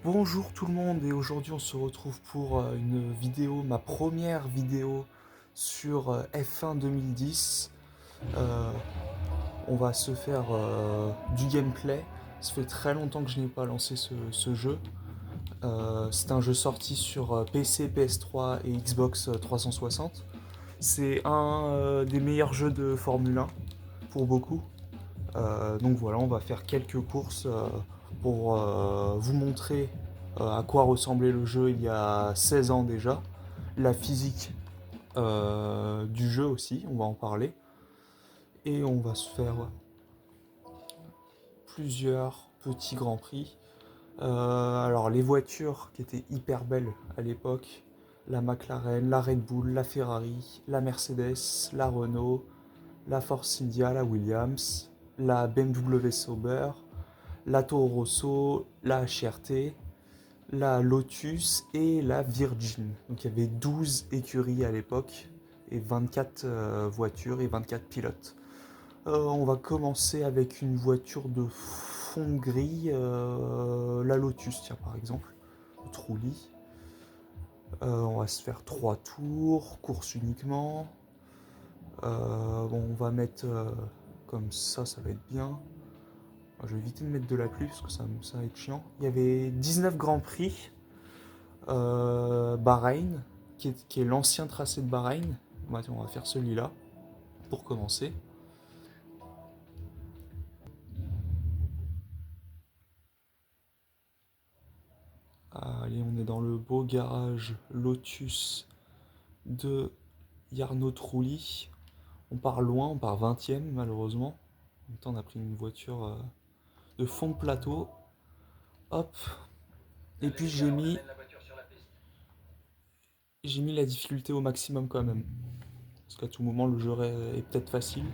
Bonjour tout le monde et aujourd'hui on se retrouve pour une vidéo, ma première vidéo sur F1 2010. Euh, on va se faire du gameplay. Ça fait très longtemps que je n'ai pas lancé ce jeu. C'est un jeu sorti sur PC, PS3 et Xbox 360. C'est un des meilleurs jeux de Formule 1 pour beaucoup. Donc voilà, on va faire quelques courses pour vous montrer à quoi ressemblait le jeu il y a 16 ans déjà. La physique du jeu aussi, on va en parler. Et on va se faire plusieurs petits grands prix. Alors les voitures qui étaient hyper belles à l'époque, la McLaren, la Red Bull, la Ferrari, la Mercedes, la Renault, la Force India, la Williams, la BMW Sauber, la Toro Rosso, la HRT, la Lotus et la Virgin. Donc il y avait 12 écuries à l'époque et 24 voitures et 24 pilotes. On va commencer avec une voiture de fond gris, la Lotus, tiens par exemple, le Trulli. On va se faire 3 tours, course uniquement. Bon, on va mettre comme ça va être bien. Je vais éviter de mettre de la pluie parce que ça va être chiant. Il y avait 19 grands prix. Bahreïn, qui est l'ancien tracé de Bahreïn. On va faire celui-là pour commencer. Allez, on est dans le beau garage Lotus de Jarno Trulli. On part loin, on part 20ème malheureusement. En même temps, on a pris une voiture de fond de plateau. Hop. Et puis j'ai mis la difficulté au maximum quand même. Parce qu'à tout moment, le jeu est peut-être facile.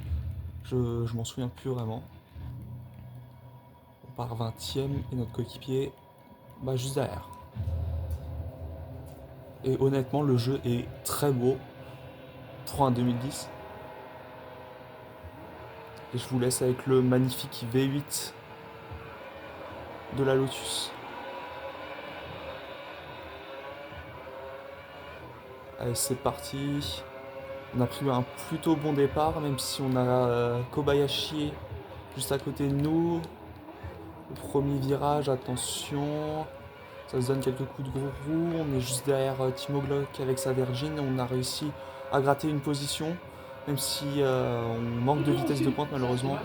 Je m'en souviens plus vraiment. On part 20ème et notre coéquipier juste derrière. Et honnêtement, le jeu est très beau. 3 en 2010. Et je vous laisse avec le magnifique V8 de la Lotus. Allez, c'est parti. On a pris un plutôt bon départ, même si on a Kobayashi juste à côté de nous. Le premier virage, attention. Ça se donne quelques coups de gros roues. On est juste derrière Timo Glock avec sa Virgin. On a réussi à gratter une position, même si on manque de vitesse de pointe malheureusement.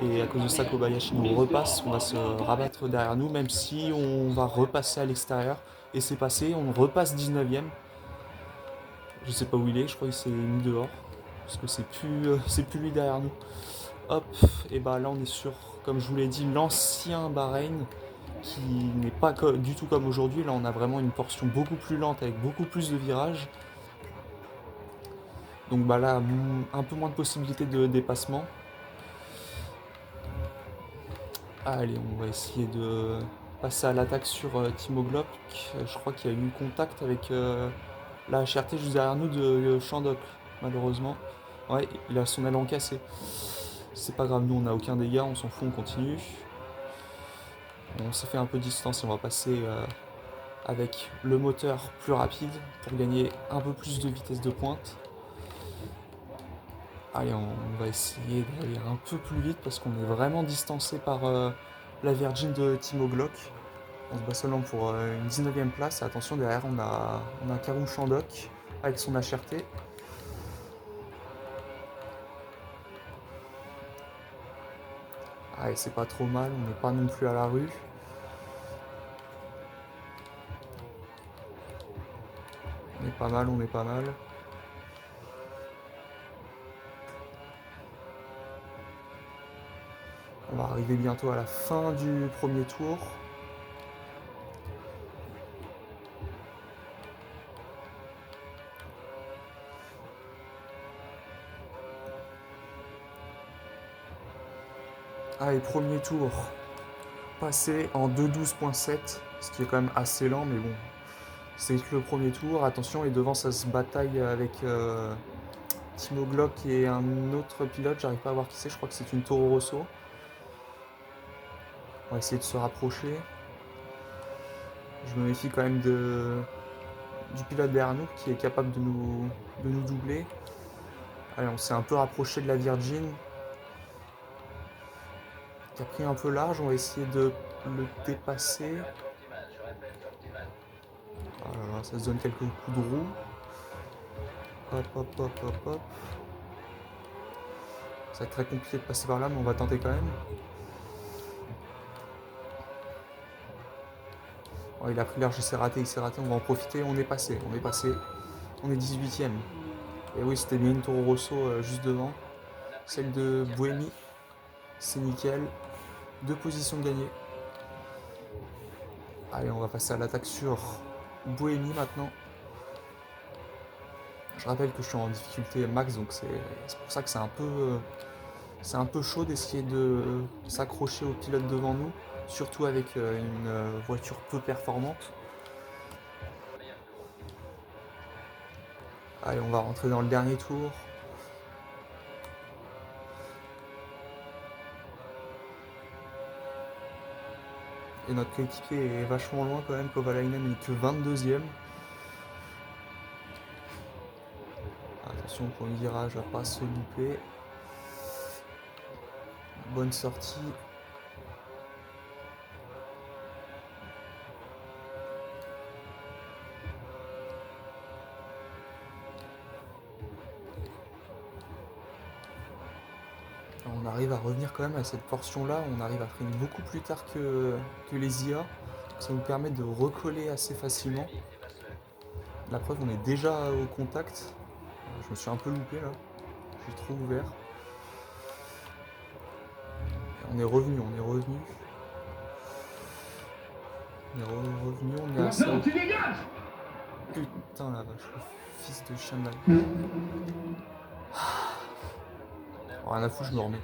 Et à cause de ça, Kobayashi nous repasse. On va se rabattre derrière nous, même si on va repasser à l'extérieur. Et c'est passé, on repasse 19ème. Je sais pas où il est, je crois qu'il s'est mis dehors. Parce que c'est plus lui derrière nous. Hop, et bah là on est sur, comme je vous l'ai dit, l'ancien Bahreïn qui n'est pas du tout comme aujourd'hui. Là, on a vraiment une portion beaucoup plus lente avec beaucoup plus de virages. Donc bah là, un peu moins de possibilités de dépassement. Allez, on va essayer de passer à l'attaque sur Timo Glock. Je crois qu'il y a eu contact avec la HRT juste derrière nous de Shandok, malheureusement. Ouais, il a son élan cassé. C'est pas grave, nous on n'a aucun dégât, on s'en fout, on continue. On s'est fait un peu de distance et on va passer avec le moteur plus rapide pour gagner un peu plus de vitesse de pointe. Allez, on va essayer d'aller un peu plus vite parce qu'on est vraiment distancé par la Virgin de Timo Glock. On se bat seulement pour une 19ème place. Et attention, derrière, on a Karun Chandok avec son HRT. Allez, c'est pas trop mal, on n'est pas non plus à la rue. On est pas mal, on est pas mal. On va arriver bientôt à la fin du premier tour. Allez, premier tour. Passé en 2:12.7, ce qui est quand même assez lent, mais bon. C'est le premier tour. Attention, et devant, ça se bataille avec Timo Glock et un autre pilote. J'arrive pas à voir qui c'est, je crois que c'est une Toro Rosso. On va essayer de se rapprocher. Je me méfie quand même du pilote derrière nous qui est capable de nous doubler. Allez, on s'est un peu rapproché de la Virgin, qui a pris un peu large. On va essayer de le dépasser. Ah là là, ça se donne quelques coups de roue. Hop, hop, hop, hop, hop. Ça va être très compliqué de passer par là, mais on va tenter quand même. Oh, il a pris large, il s'est raté, on va en profiter. On est passé. On est 18ème. Et oui, c'était bien une Toro Rosso juste devant. Celle de Buemi. C'est nickel. 2 positions de gagné. Allez, on va passer à l'attaque sur Buemi maintenant. Je rappelle que je suis en difficulté max, donc c'est pour ça que c'est un peu chaud d'essayer de s'accrocher au pilote devant nous, surtout avec une voiture peu performante. Allez, on va rentrer dans le dernier tour. Et notre coéquipier est vachement loin quand même, Kovalainen n'est que 22ème. Attention, pour le virage, à pas se louper. Bonne sortie. On arrive à revenir quand même à cette portion-là, on arrive à freiner beaucoup plus tard que les IA. Ça nous permet de recoller assez facilement. La preuve, on est déjà au contact. Je me suis un peu loupé là, j'ai trop ouvert. Et on est revenu, on est revenu. On est à ça. Putain la vache, le fils de chien de la... Rien à foutre, je me remets.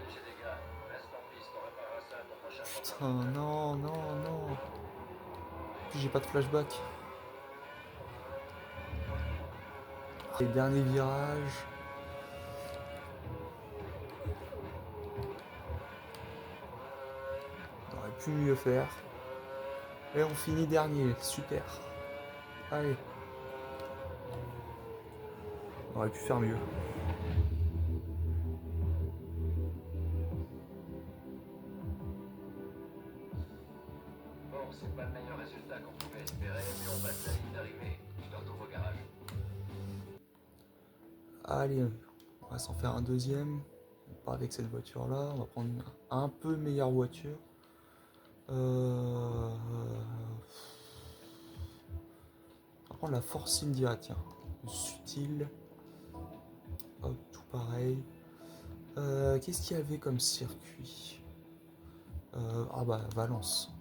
Putain, non, non, non. Puis j'ai pas de flashback. Les derniers virages. On aurait pu mieux faire. Et on finit dernier, super. Allez. On aurait pu faire mieux. Bon, c'est pas le meilleur résultat qu'on pouvait espérer, mais on passe la ligne d'arrivée. Je te retrouve au garage. Allez, on va s'en faire un deuxième. Pas avec cette voiture là, on va prendre une un peu meilleure voiture. On va prendre la Force India, tiens. Subtil. Hop, tout pareil. Qu'est-ce qu'il y avait comme circuit? Ah bah, Valence.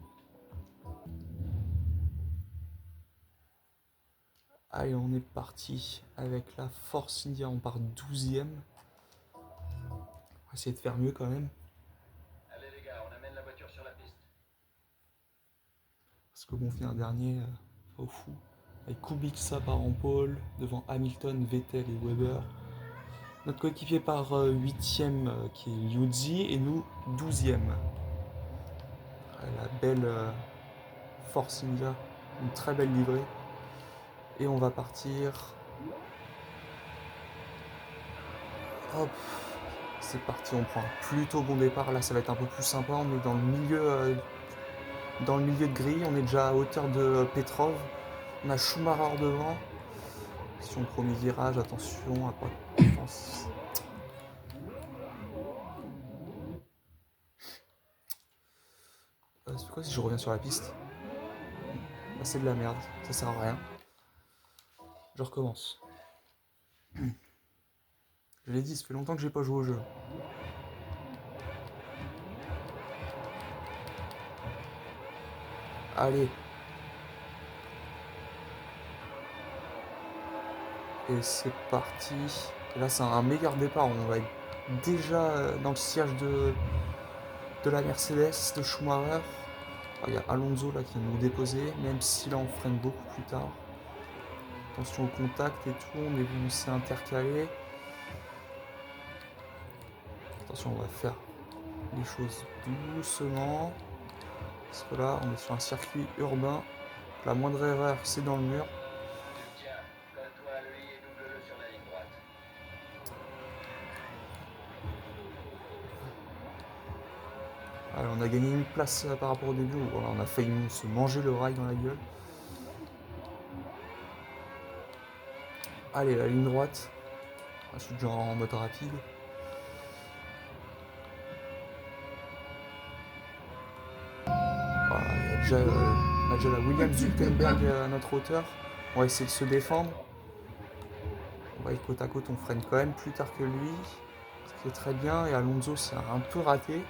Allez, on est parti avec la Force India, on part 12ème. On va essayer de faire mieux quand même. Allez les gars, on amène la voiture sur la piste. Parce que bon, finir dernier, pas au fou. Avec Kubica part en pole, devant Hamilton, Vettel et Weber. Notre coéquipier part 8ème qui est Liuzzi et nous 12ème. La belle Force India, une très belle livrée. Et on va partir. Hop, c'est parti, on prend un plutôt bon départ. Là, ça va être un peu plus sympa. On est dans le milieu de grille. On est déjà à hauteur de Petrov. On a Schumacher devant. Sur le premier virage, attention à pas. C'est quoi si je reviens sur la piste? Bah, c'est de la merde, ça sert à rien. Je recommence. Je l'ai dit, ça fait longtemps que j'ai pas joué au jeu. Allez. Et c'est parti. Et là, c'est un meilleur départ. On va être déjà dans le siège de la Mercedes, de Schumacher. Il y a Alonso là qui vient nous déposer, même si là on freine beaucoup plus tard. Attention au contact et tout, on s'est intercalé. Attention, on va faire les choses doucement. Parce que là, on est sur un circuit urbain. La moindre erreur, c'est dans le mur. Tiens, colle-toi à lui et double-le sur la ligne droite. Alors, on a gagné une place par rapport au début où on a failli se manger le rail dans la gueule. Allez, la ligne droite. Je suis déjà en mode rapide. Voilà, on a déjà la Williams-Hülkenberg à notre hauteur. On va essayer de se défendre. On va être côte à côte, on freine quand même plus tard que lui. Ce qui est très bien. Et Alonso, c'est un peu raté.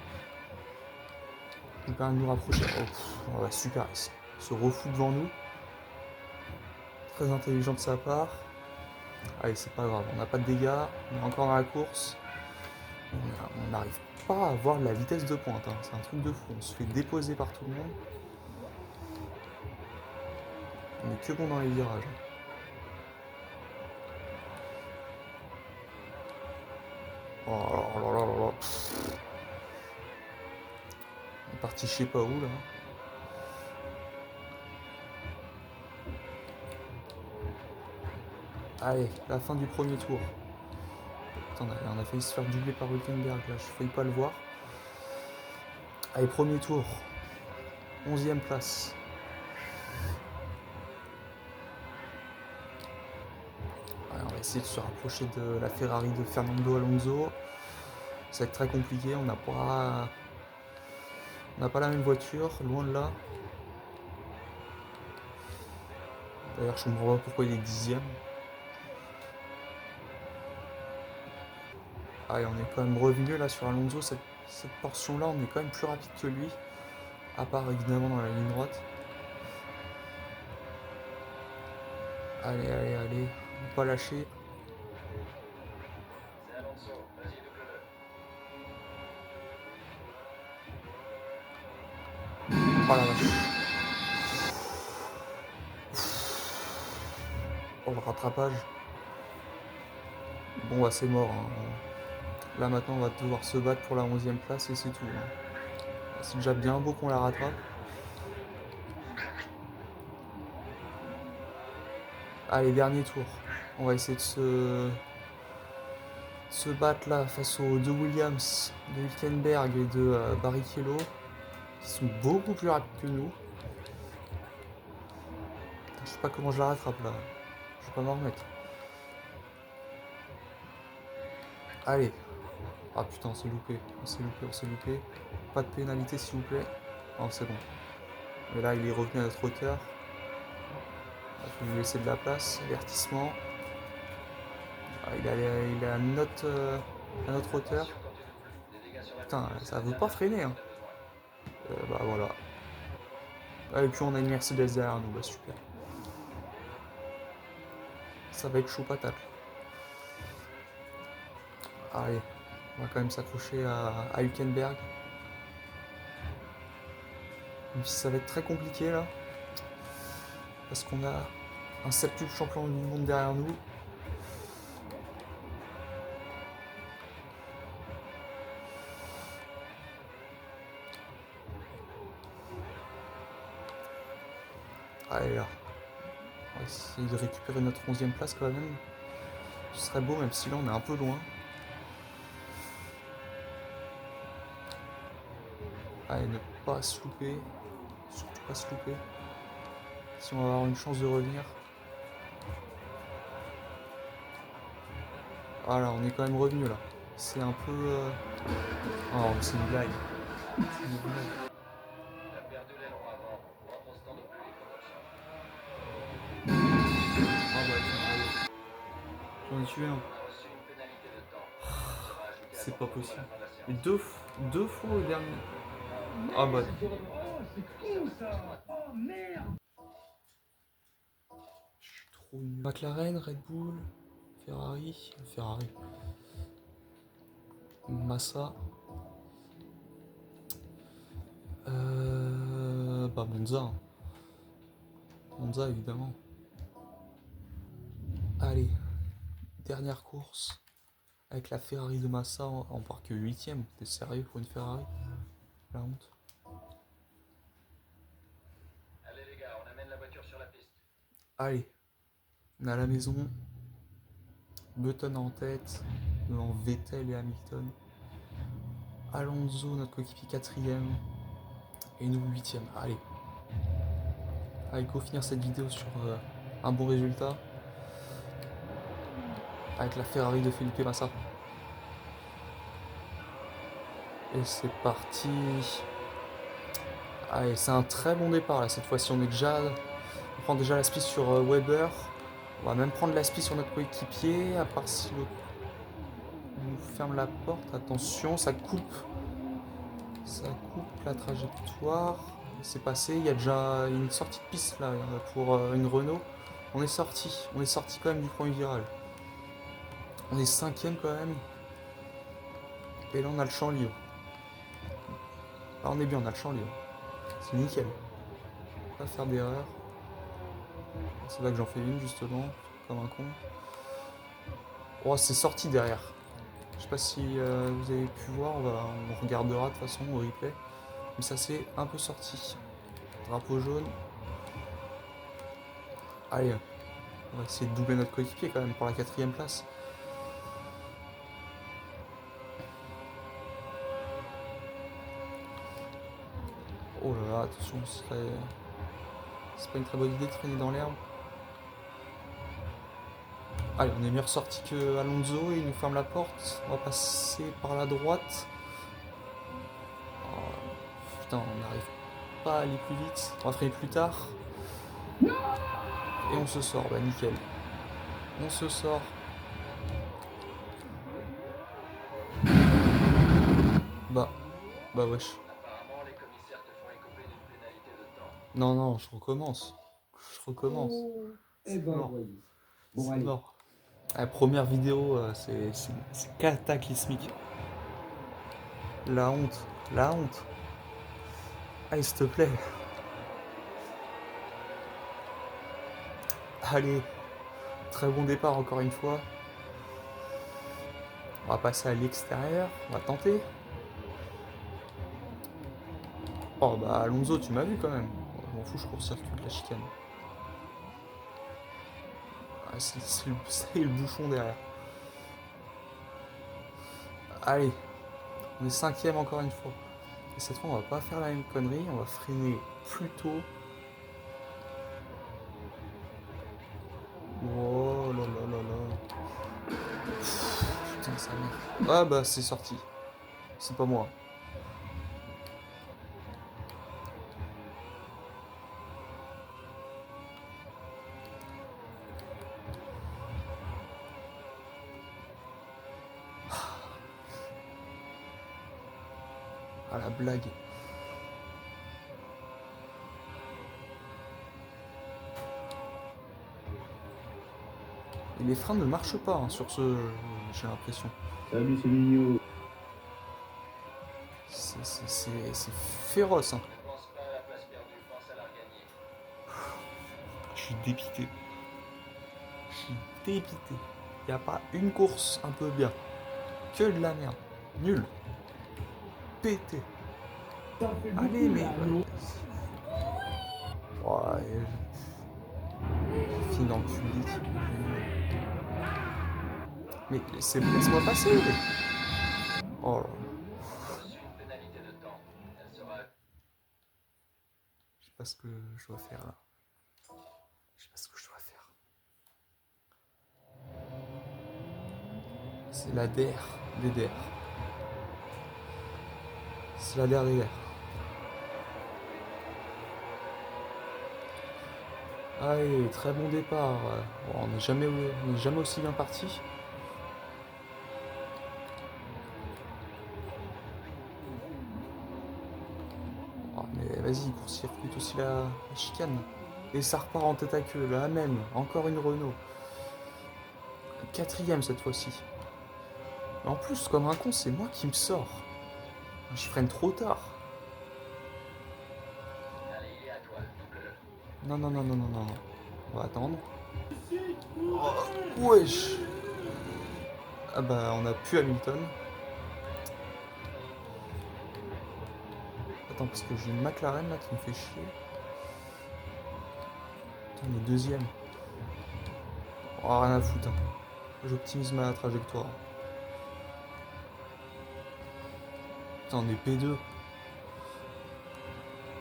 Il permet de nous rapprocher. Oh, ouais, super. Il se refout devant nous. Très intelligent de sa part. Allez, c'est pas grave. On n'a pas de dégâts. On est encore dans la course. On n'arrive pas à avoir de la vitesse de pointe. Hein. C'est un truc de fou. On se fait déposer par tout le monde. On est que bon dans les virages. Oh là là là là là. On est parti je sais pas où là. Allez, la fin du premier tour. Putain, on a failli se faire doubler par Hülkenberg là, je failli pas le voir. Allez, premier tour. 11e place. Allez, on va essayer de se rapprocher de la Ferrari de Fernando Alonso. Ça va être très compliqué, on n'a pas la même voiture, loin de là. D'ailleurs, je comprends pas pourquoi il est 10e. Allez, on est quand même revenu là sur Alonso. Cette portion-là, on est quand même plus rapide que lui. À part évidemment dans la ligne droite. Allez, allez, allez. Ne pas lâcher. C'est Alonso, vas-y, double-le. Oh la vache. Oh le rattrapage. Bon bah c'est mort. Hein. Là maintenant on va devoir se battre pour la 11e place et c'est tout. Hein. C'est déjà bien beau qu'on la rattrape. Allez, dernier tour. On va essayer de se battre là face aux deux Williams, de Hülkenberg et de Barrichello, qui sont beaucoup plus rapides que nous. Je sais pas comment je la rattrape là. Je vais pas m'en remettre. Allez. Ah putain, on s'est loupé. On s'est loupé, on s'est loupé. Pas de pénalité s'il vous plaît. Non, c'est bon. Mais là, il est revenu à notre hauteur. Il faut lui laisser de la place. Avertissement. Ah, il est à notre hauteur. Putain, ça veut pas freiner. Hein. Bah voilà. Ah, et puis on a une Mercedes derrière nous. Bah super. Ça va être chaud patate. Allez, on va quand même s'accrocher à Hülkenberg. Même si ça va être très compliqué là. Parce qu'on a un septuple champion du monde derrière nous. Allez là. On va essayer de récupérer notre 11e place quand même. Ce serait beau même si là on est un peu loin. Allez, ne pas se louper. Surtout pas se louper. Si on va avoir une chance de revenir. Voilà, on est quand même revenu là. C'est un peu... Oh, c'est une blague. C'est une blague. T'as perdu l'aileron avant. Repose-t'en depuis les promotions. Ah bah tiens, j'en ai tué un. On a reçu une pénalité de temps. Ça sera ajouté à C'est ton pas topo à possible. la fin de la séance. Et deux fois au dernier. Ah bah... Je suis trop nul. McLaren, Red Bull, Ferrari. Massa. Bah Monza. Hein. Monza évidemment. Allez, dernière course. Avec la Ferrari de Massa, on part que 8ème. T'es sérieux pour une Ferrari? La honte. Allez les gars, on amène la voiture sur Allez, on est à la maison. Button en tête, devant Vettel et Hamilton. Alonso, notre coéquipier 4ème. Et nous 8ème. Allez. Allez, go finir cette vidéo sur un bon résultat. Avec la Ferrari de Felipe Massa. Et c'est parti. Allez, c'est un très bon départ là. Cette fois-ci, on prend déjà la spie sur Weber. On va même prendre la spie sur notre coéquipier. À part si l'autre nous ferme la porte. Attention, ça coupe. Ça coupe la trajectoire. C'est passé. Il y a déjà une sortie de piste là pour une Renault. On est sorti quand même du premier virage. On est 5ème quand même. Et là on a le champ libre. Là on est bien, on a le champ libre. C'est nickel. Pas faire d'erreur. C'est là que j'en fais une justement, comme un con. Oh, c'est sorti derrière. Je sais pas si vous avez pu voir, on regardera de toute façon au replay. Mais ça c'est un peu sorti. Drapeau jaune. Allez, on va essayer de doubler notre coéquipier quand même pour la 4ème place. Oh là là, attention, c'est pas une très bonne idée de traîner dans l'herbe. Allez, on est mieux ressorti que Alonso, il nous ferme la porte. On va passer par la droite. Oh, putain, on n'arrive pas à aller plus vite. On va freiner plus tard. Et on se sort, bah nickel. On se sort. Bah wesh. Apparemment, les commissaires te font écoper d'une pénalité de temps. Non, non, je recommence. Je recommence. Eh ben, mort. voyons. C'est Bon, allez. mort. La première vidéo, c'est cataclysmique. La honte, la honte. Allez, s'il te plaît. Allez, très bon départ encore une fois. On va passer à l'extérieur, on va tenter. Oh bah Alonso, tu m'as vu quand même. Je m'en fous, je court-circuite la chicane. Ah, c'est le bouchon derrière. Allez, on est 5ème encore une fois. Et cette fois, on va pas faire la même connerie, on va freiner plus tôt. Oh là là là là. Putain, ça merde. Ah bah c'est sorti. C'est pas moi. Ah la blague. Et les freins ne marchent pas hein, sur ce, j'ai l'impression. Salut, c'est Mignon. C'est féroce. Hein. Ne pense pas à la place perdue, pense à la regagner. Je suis dépité. Je suis dépité. Y a pas une course un peu bien. Que de la merde. Nul. Pété. Allez, mais. Ouais, j'ai fini dans le public. Mais laisse-moi passer. Oh là. Reçu une pénalité de temps. Elle sera... Je sais pas ce que je dois faire là. Je sais pas ce que je dois faire. C'est la DR. DDR. C'est la DR DDR. Allez, très bon départ. Bon, on n'est jamais aussi bien parti. Oh, mais vas-y, court-circuite aussi la chicane. Et ça repart en tête à queue, la même. Encore une Renault. 4ème cette fois-ci. En plus, comme un con, c'est moi qui me sors. Je freine trop tard. Allez, il est à toi, double-le. Non, non, non, non, non, non. On va attendre. Oh, wesh. Ah bah, on a plus Hamilton. Attends, parce que j'ai une McLaren là qui me fait chier. Attends, on est 2ème. Oh, rien à foutre. Hein. J'optimise ma trajectoire. Putain, on est P2.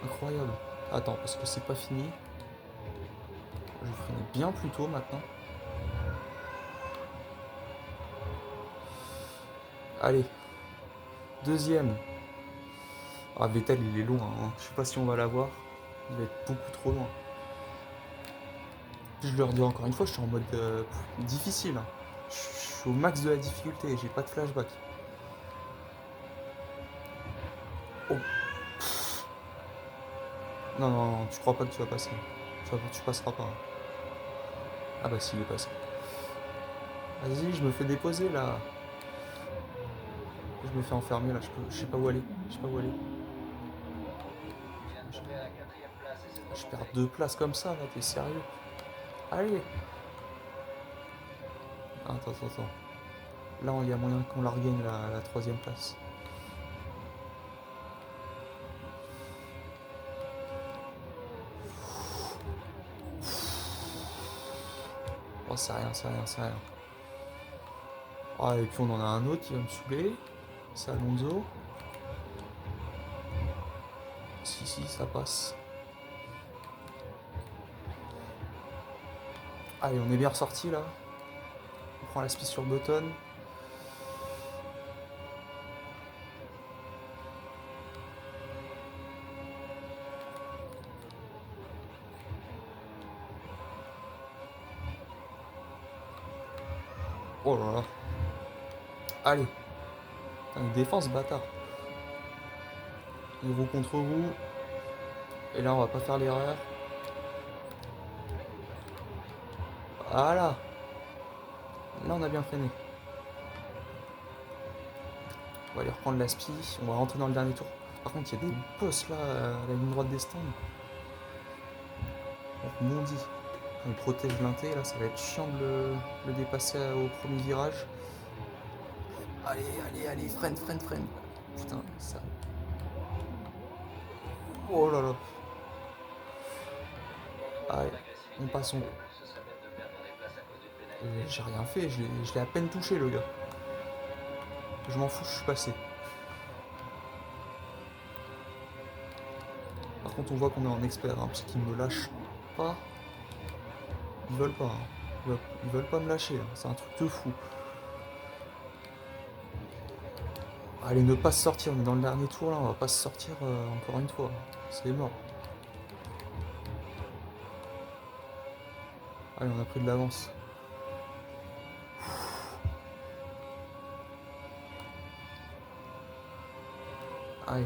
Incroyable. Attends, parce que c'est pas fini. Je freine bien plus tôt maintenant. Allez. Deuxième. Ah, Vettel, il est loin. Hein. Je sais pas si on va l'avoir. Il va être beaucoup trop loin. Je le redis encore une fois, je suis en mode difficile. Hein. Je suis au max de la difficulté. J'ai pas de flashback. Oh. Non, non, non, tu crois pas que tu vas passer. Tu passeras pas. Hein. Ah bah si, il est passé. Vas-y, je me fais déposer là. Je me fais enfermer là, je sais pas où aller. Je sais pas où aller. vient de tomber à la 4e place et c'est Je remonté. perds 2 places comme ça là, t'es sérieux? Allez. Attends, attends, attends. Là, il y a moyen qu'on la regagne la 3e place. Oh, c'est rien, c'est rien, c'est rien. Ah, et puis on en a un autre qui va me saouler. C'est Alonso. Si, si, ça passe. Allez, on est bien ressorti là. On prend la speed sur Button. Oh là là. Allez. Putain, il défend ce bâtard. Il roule contre vous. Et là, on va pas faire l'erreur. Voilà. Là, on a bien freiné. On va aller reprendre la spi. On va rentrer dans le dernier tour. Par contre, il y a des postes là à la ligne droite des stands. On rebondit. On protège l'inté. Là, ça va être chiant de le dépasser au premier virage. Allez, allez, allez. Freine, freine, freine. Putain, ça. Oh là là. Allez, on passe son. Ce serait bête de perdre des places à cause d'une pénalité. J'ai rien fait, je l'ai à peine touché le gars. Je m'en fous, je suis passé. Par contre, on voit qu'on est en expert, hein, parce qu'ils me lâchent pas. Ils veulent pas. Hein. Ils veulent pas me lâcher, hein. C'est un truc de fou. Allez, ne pas se sortir, on est dans le dernier tour là, on va pas se sortir encore une fois. C'est mort. Allez, on a pris de l'avance. Allez.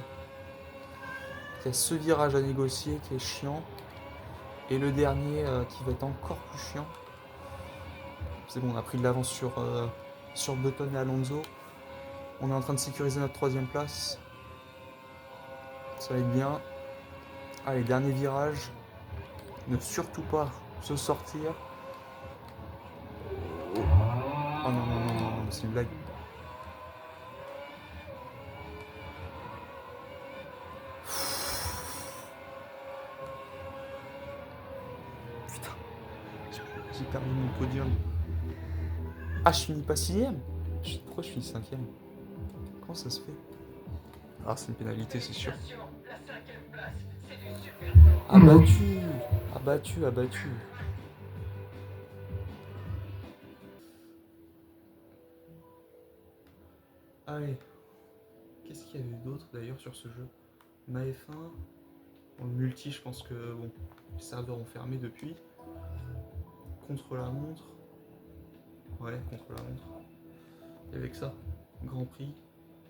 Il y a ce virage à négocier qui est chiant. Et le dernier qui va être encore plus chiant. C'est bon, on a pris de l'avance sur Button et Alonso. On est en train de sécuriser notre 3e place. Ça va être bien. Allez, dernier virage. Ne surtout pas se sortir. Oh non, non, non, non, non, c'est une blague. Putain, j'ai perdu mon podium. Ah, je finis pas 6ème. Pourquoi je finis 5ème? Comment ça se fait? Ah, c'est une pénalité, c'est sûr. La 5e place, c'est du super temps. Abattu, abattu, abattu. Allez. Qu'est-ce qu'il y avait d'autre d'ailleurs sur ce jeu? Ma F1. Bon, le multi, je pense que bon, les serveurs ont fermé depuis. Contre la montre. Ouais, contre la montre. Et avec ça, Grand Prix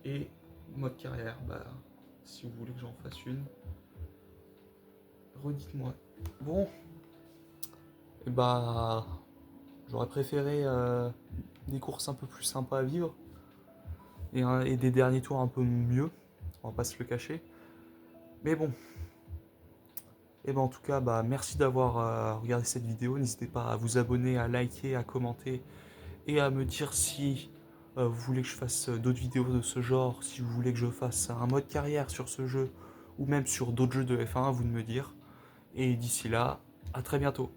et mode carrière. Bah, si vous voulez que j'en fasse une, redites-moi. Bon, et bah, j'aurais préféré des courses un peu plus sympas à vivre et des derniers tours un peu mieux. On va pas se le cacher. Mais bon. Et ben en tout cas, bah, merci d'avoir regardé cette vidéo. N'hésitez pas à vous abonner, à liker, à commenter et à me dire si vous voulez que je fasse d'autres vidéos de ce genre, si vous voulez que je fasse un mode carrière sur ce jeu ou même sur d'autres jeux de F1, à vous de me dire. Et d'ici là, à très bientôt.